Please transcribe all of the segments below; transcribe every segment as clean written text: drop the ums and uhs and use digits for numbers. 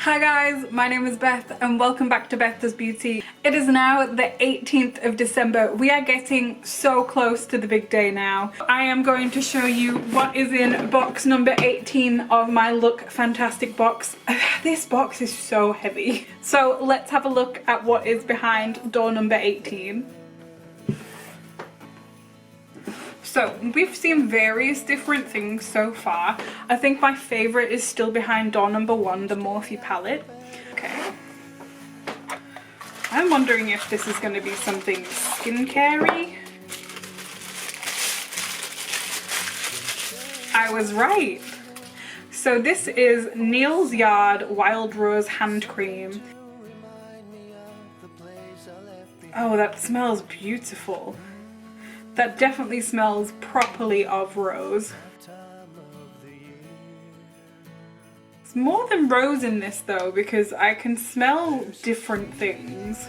Hi guys, my name is Beth and welcome back to Beth Does Beauty. It is now the 18th of December. We are getting so close to the big day now. I am going to show you what is in box number 18 of my Lookfantastic box. This box is so heavy. So let's have a look at what is behind door number 18. So we've seen various different things so far. I think my favourite is still behind door number 1, the Morphe palette. Okay. I'm wondering if this is going to be something skincare-y. I was right. So this is Neil's Yard Wild Rose Hand Cream. Oh, that smells beautiful. That definitely smells properly of rose. It's more than rose in this though, because I can smell different things.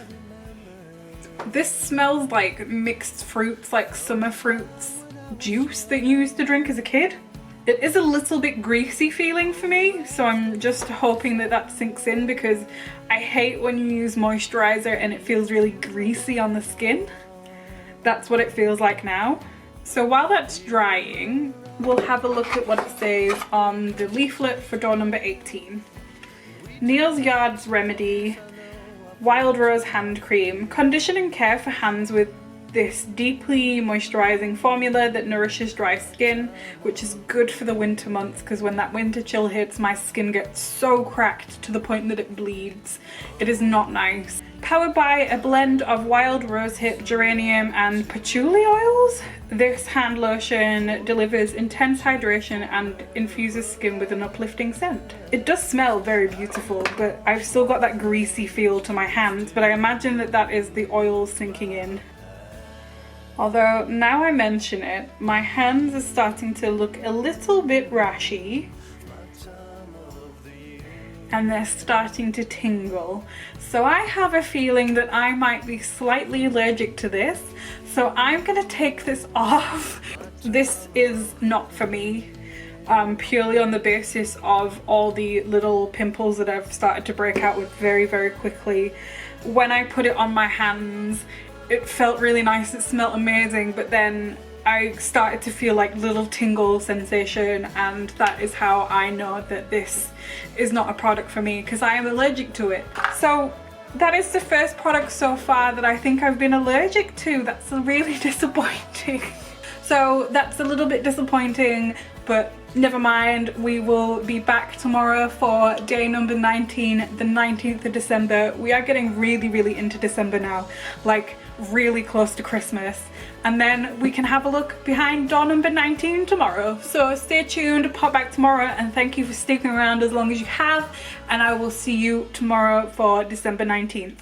This smells like mixed fruits, like summer fruits juice that you used to drink as a kid. It is a little bit greasy feeling for me, so I'm just hoping that that sinks in, because I hate when you use moisturizer and it feels really greasy on the skin. That's what it feels like now. So while that's drying, we'll have a look at what it says on the leaflet for door number 18. Neil's Yard's Remedy Wild Rose Hand Cream. Condition and care for hands with this deeply moisturizing formula that nourishes dry skin, which is good for the winter months, because when that winter chill hits, my skin gets so cracked to the point that it bleeds. It is not nice. Powered by a blend of wild rosehip, geranium and patchouli oils, this hand lotion delivers intense hydration and infuses skin with an uplifting scent. It does smell very beautiful, but I've still got that greasy feel to my hands, but I imagine that that is the oil sinking in. Although now I mention it, my hands are starting to look a little bit rashy and they're starting to tingle. So I have a feeling that I might be slightly allergic to this. So I'm gonna take this off. This is not for me, purely on the basis of all the little pimples that I've started to break out with very, very quickly. When I put it on my hands, it felt really nice, it smelled amazing, but then I started to feel like little tingle sensation, and that is how I know that this is not a product for me, because I am allergic to it. So that is the first product so far that I think I've been allergic to. That's really disappointing. So that's a little bit disappointing, but never mind. We will be back tomorrow for day number 19, the 19th of December. We are getting really, really into December now, like really close to Christmas. And then we can have a look behind door number 19 tomorrow. So stay tuned, pop back tomorrow, and thank you for sticking around as long as you have. And I will see you tomorrow for December 19th.